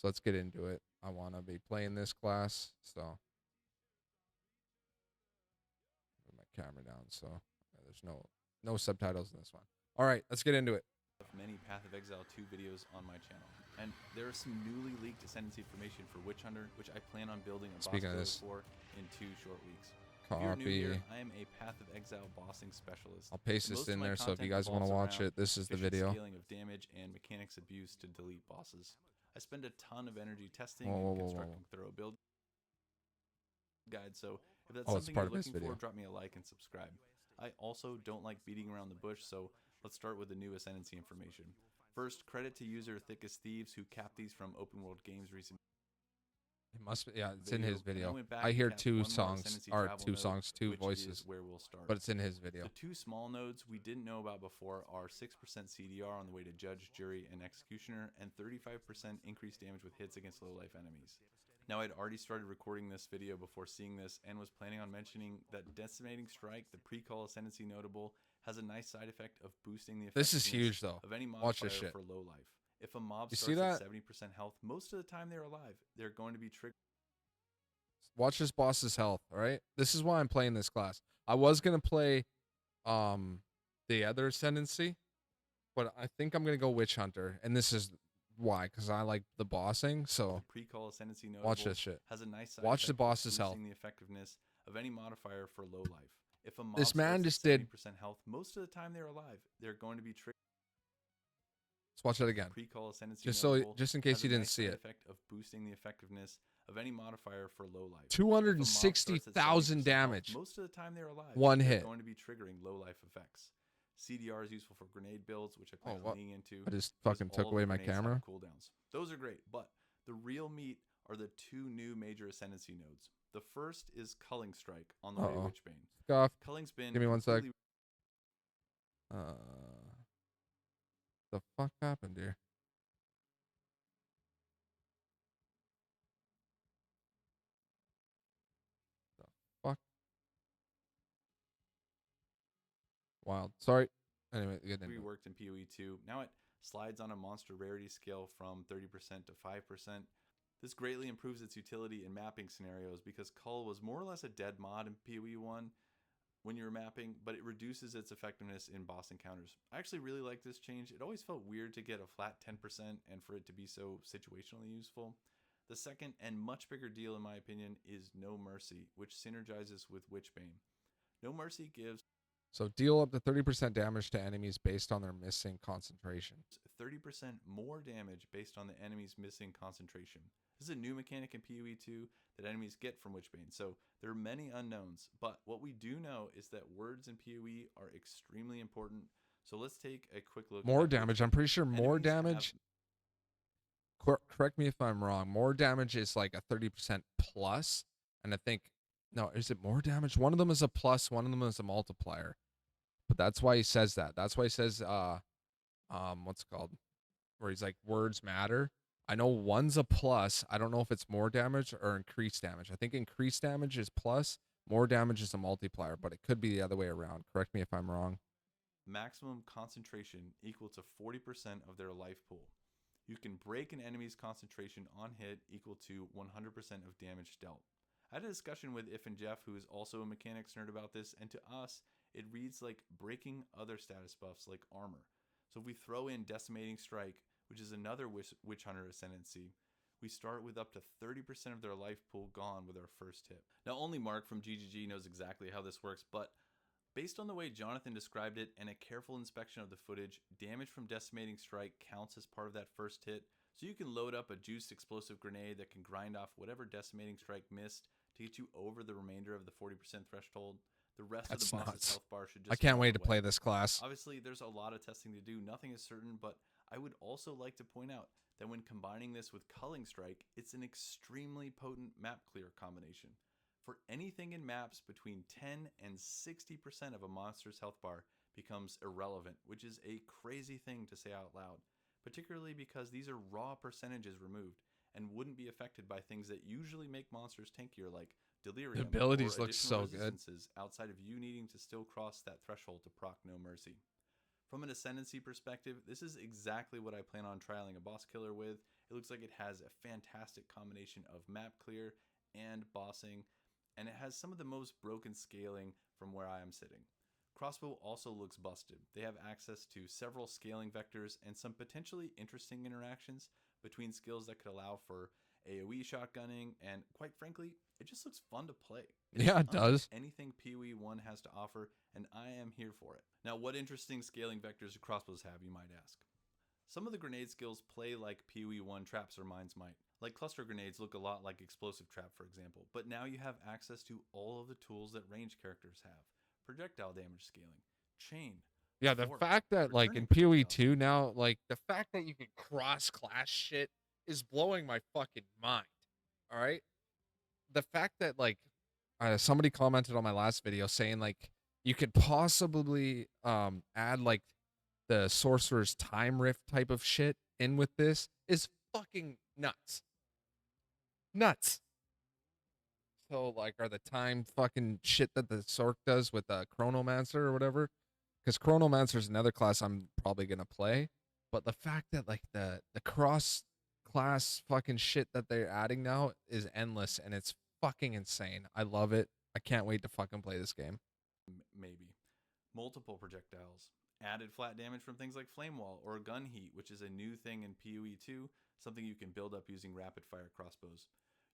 So let's get into it. I want to be playing this class, so put my camera down. So there's no subtitles in this one. All right, let's get into it. Many Path of Exile 2 videos on my channel, and there is some newly leaked Ascendancy information for Witch Hunter, which I plan on building a boss killer for in 2 short weeks. If you're new here, I am a Path of Exile bossing specialist. I'll paste this in there, so if you guys want to watch it, this is the video. Scaling of damage and mechanics abuse to delete bosses. I spend a ton of energy testing and constructing thorough build guides, so if that's something you're looking for, drop me a like and subscribe. I also don't like beating around the bush, so let's start with the new Ascendancy information. First, credit to user Thick as Thieves who capped these from Open World Games recently. It must be, yeah, it's in his video. I hear two songs, two voices, where we'll start. But it's in his video. The two small nodes we didn't know about before are 6% CDR on the way to Judge, Jury, and Executioner, and 35% increased damage with hits against low-life enemies. Now, I'd already started recording this video before seeing this and was planning on mentioning that Decimating Strike, the pre-call Ascendancy notable, has a nice side effect of boosting the effectiveness this is huge, though. Of any Watch this modifier shit. For low life. If a mob starts at 70% health, most of the time they're alive. They're going to be triggered. Watch this boss's health, all right? This is why I'm playing this class. I was going to play the other Ascendancy, but I think I'm going to go Witch Hunter, and this is why, because I like the bossing. So pre-call Ascendancy watch this shit. Has a nice side watch the boss's health. The effectiveness of any modifier for low life. If a mob this man just did 70% health, most of the time they're alive. They're going to be triggered. Let's watch that again. Pre-call Ascendancy just in case you didn't see it. Effect of boosting the effectiveness of any modifier for low life. 260,000 damage. Most of the time they're alive. One hit. Going to be triggering low life effects. CDR is useful for grenade builds, which I plan on leaning into. I just fucking took away my camera. Cooldowns. Those are great, but the real meat are the two new major Ascendancy nodes. The first is Culling Strike on the way to Witchbane. Scuff. Culling's been. Give me 1 sec. The fuck happened here? The fuck? Wild. Sorry. Anyway, good. Reworked in POE2. Now it slides on a monster rarity scale from 30% to 5%. This greatly improves its utility in mapping scenarios because Cull was more or less a dead mod in POE1 when you were mapping, but it reduces its effectiveness in boss encounters. I actually really like this change. It always felt weird to get a flat 10% and for it to be so situationally useful. The second and much bigger deal in my opinion is No Mercy, which synergizes with Witchbane. No Mercy gives so deal up to 30% damage to enemies based on their missing concentration. 30% more damage based on the enemy's missing concentration. This is a new mechanic in POE2 that enemies get from Witchbane, so there are many unknowns, but what we do know is that words in POE are extremely important, so let's take a quick look. More damage, I'm pretty sure more damage, correct me if I'm wrong, more damage is like a 30% plus, and I think, no, is it more damage? One of them is a plus, one of them is a multiplier, but that's why he says that. That's why he says, what's it called? Where he's like, words matter. I know one's a plus. I don't know if it's more damage or increased damage. I think increased damage is plus, more damage is a multiplier, but it could be the other way around. Correct me if I'm wrong. Maximum concentration equal to 40% of their life pool. You can break an enemy's concentration on hit equal to 100% of damage dealt. I had a discussion with If and Jeff, who is also a mechanics nerd, about this, and to us, it reads like breaking other status buffs like armor. So if we throw in Decimating Strike, which is another Witch Hunter Ascendancy, we start with up to 30% of their life pool gone with our first hit. Now, only Mark from GGG knows exactly how this works, but based on the way Jonathan described it and a careful inspection of the footage, damage from Decimating Strike counts as part of that first hit, so you can load up a juiced explosive grenade that can grind off whatever Decimating Strike missed to get you over the remainder of the 40% threshold. The rest of the boss's health bar should just... I can't wait to play this class. Obviously, there's a lot of testing to do. Nothing is certain, but I would also like to point out that when combining this with Culling Strike, it's an extremely potent map clear combination. For anything in maps, between 10 and 60% of a monster's health bar becomes irrelevant, which is a crazy thing to say out loud, particularly because these are raw percentages removed and wouldn't be affected by things that usually make monsters tankier, like Delirium. The abilities look so good. Outside of you needing to still cross that threshold to proc No Mercy. From an Ascendancy perspective, this is exactly what I plan on trialing a boss killer with. It looks like it has a fantastic combination of map clear and bossing, and it has some of the most broken scaling from where I am sitting. Crossbow also looks busted. They have access to several scaling vectors and some potentially interesting interactions between skills that could allow for AoE shotgunning, and quite frankly, it just looks fun to play. Yeah, it does. Anything POE1 has to offer, and I am here for it. Now, what interesting scaling vectors do crossbows have, you might ask? Some of the grenade skills play like POE1 traps or mines might. Like cluster grenades look a lot like explosive trap, for example, but now you have access to all of the tools that range characters have. Projectile damage scaling, chain. Yeah, the force, fact that like returning in projectiles. POE2 now, like the fact that you can cross class shit is blowing my fucking mind. All right? The fact that like somebody commented on my last video saying like you could possibly add like the sorcerer's time rift type of shit in with this is fucking nuts. Nuts. So like are the time fucking shit that the Sorc does with Chronomancer or whatever? Because Chronomancer is another class I'm probably gonna play. But the fact that like the cross class fucking shit that they're adding now is endless and it's fucking insane. I love it. I can't wait to fucking play this game. Maybe. Multiple projectiles. Added flat damage from things like Flame Wall or Gun Heat, which is a new thing in PoE2, something you can build up using rapid fire crossbows.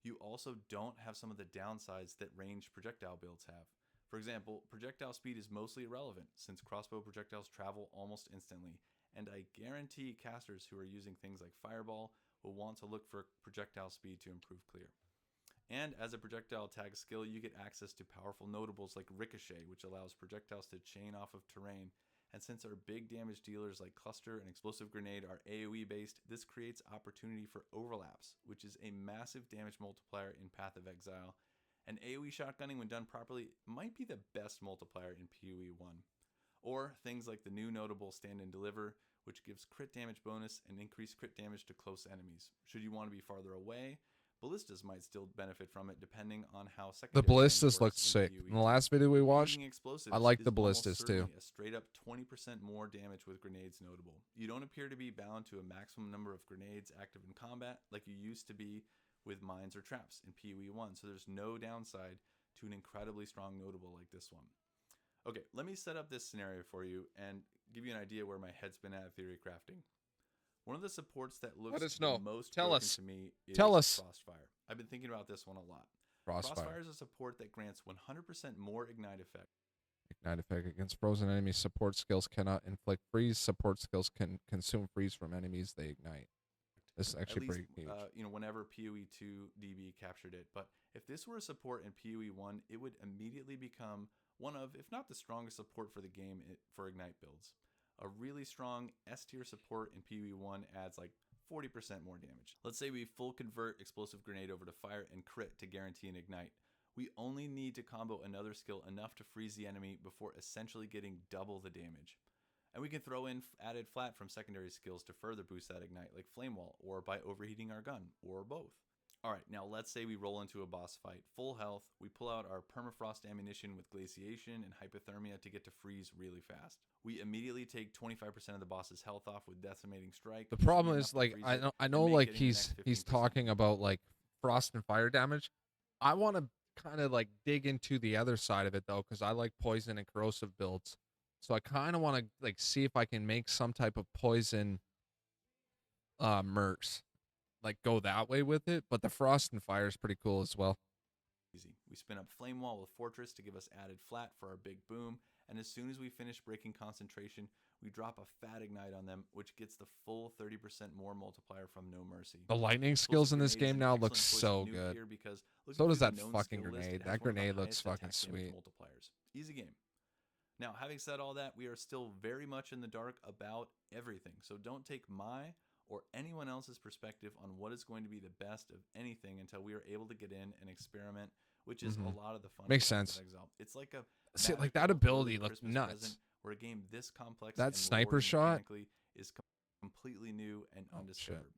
You also don't have some of the downsides that ranged projectile builds have. For example, projectile speed is mostly irrelevant since crossbow projectiles travel almost instantly, and I guarantee casters who are using things like Fireball will want to look for projectile speed to improve clear. And as a projectile tag skill, you get access to powerful notables like Ricochet, which allows projectiles to chain off of terrain. And since our big damage dealers like Cluster and Explosive Grenade are AoE based, this creates opportunity for overlaps, which is a massive damage multiplier in Path of Exile. And AoE shotgunning, when done properly, might be the best multiplier in PoE1. Or things like the new notable Stand and Deliver, which gives crit damage bonus and increased crit damage to close enemies. Should you want to be farther away, ballistas might still benefit from it depending on how The secondary ballistas damage looked works in sick. In the PoE2. last video we watched, Shooting explosives I like is the almost ballistas certainly too. a straight up 20% more damage with grenades notable. You don't appear to be bound to a maximum number of grenades active in combat like you used to be with mines or traps in PoE1, so there's no downside to an incredibly strong notable like this one. Okay, let me set up this scenario for you and give you an idea where my head's been at theory crafting. One of the supports that looks us the know. most Tell broken us. to me is Tell us. Frostfire. I've been thinking about this one a lot. Crossfire. Frostfire is a support that grants 100% more ignite effect. Ignite effect against frozen enemies. Support skills cannot inflict freeze. Support skills can consume freeze from enemies they ignite. This is actually At least, pretty huge. whenever PoE2 DB captured it. But if this were a support in PoE1, it would immediately become one of, if not the strongest support for the game for Ignite builds. A really strong S tier support in PoE1 adds like 40% more damage. Let's say we full convert Explosive Grenade over to Fire and Crit to guarantee an Ignite. We only need to combo another skill enough to freeze the enemy before essentially getting double the damage. And we can throw in added flat from secondary skills to further boost that Ignite, like Flame Wall, or by overheating our gun, or both. Alright, now let's say we roll into a boss fight. Full health, we pull out our permafrost ammunition with glaciation and hypothermia to get to freeze really fast. We immediately take 25% of the boss's health off with decimating strike. The problem is like I know like he's talking about like frost and fire damage. I want to kind of like dig into the other side of it though, because I like poison and corrosive builds. So I kind of want to like see if I can make some type of poison mercs, like go that way with it. But the frost and fire is pretty cool as well. Easy. We spin up Flame Wall with Fortress to give us added flat for our big boom, and as soon as we finish breaking concentration, we drop a fat Ignite on them, which gets the full 30% more multiplier from No Mercy. The lightning skills in this game now look so good. So does that fucking grenade. That grenade looks fucking sweet. Multipliers. Easy game. Now, having said all that, we are still very much in the dark about everything, so don't take my or anyone else's perspective on what is going to be the best of anything until we are able to get in and experiment, which is a lot of the fun. Makes sense. It's like a see, like that ability looked nuts. Where a game this complex, that sniper shot completely new and Oh, shit. undiscovered.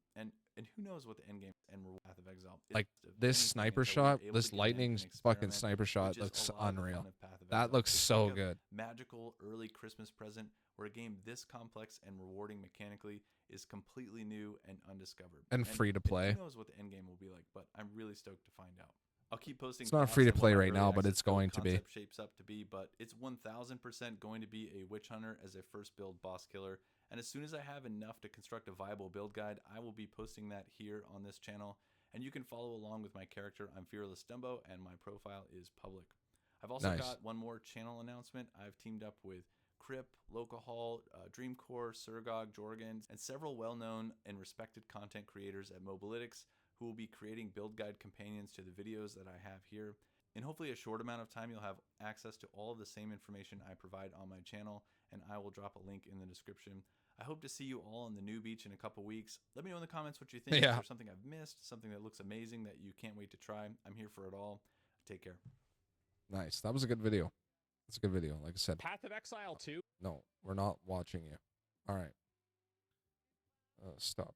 And who knows what the end game and reward Path of Exile is. Like Of this anything sniper until we are shot, able this to get in lightning and fucking experiment, sniper shot which is looks a lot of the unreal. fun of Path of That Exile. looks It's so like a good. magical early Christmas present where a game this complex and rewarding mechanically is completely new and undiscovered. And free to play. Who knows what the end game will be like, but I'm really stoked to find out. I'll keep posting. It's not paths free to and what play my right early now, but access it's build going to be. concept shapes up to be. But it's 1000% going to be a witch hunter as a first build boss killer. And as soon as I have enough to construct a viable build guide, I will be posting that here on this channel. And you can follow along with my character. I'm Fearless Dumbo, and my profile is public. I've also got one more channel announcement. I've teamed up with Crip, Locahol, Dreamcore, Surgog, Jorgens, and several well-known and respected content creators at Mobalytics who will be creating build guide companions to the videos that I have here. In hopefully a short amount of time, you'll have access to all of the same information I provide on my channel, and I will drop a link in the description. I hope to see you all on the new beach in a couple weeks. Let me know in the comments what you think. Yeah. Is there something I've missed? Something that looks amazing that you can't wait to try? I'm here for it all. Take care. Nice. That was a good video. It's a good video. Like I said. Path of Exile 2. No, we're not watching you. All right. Stop that.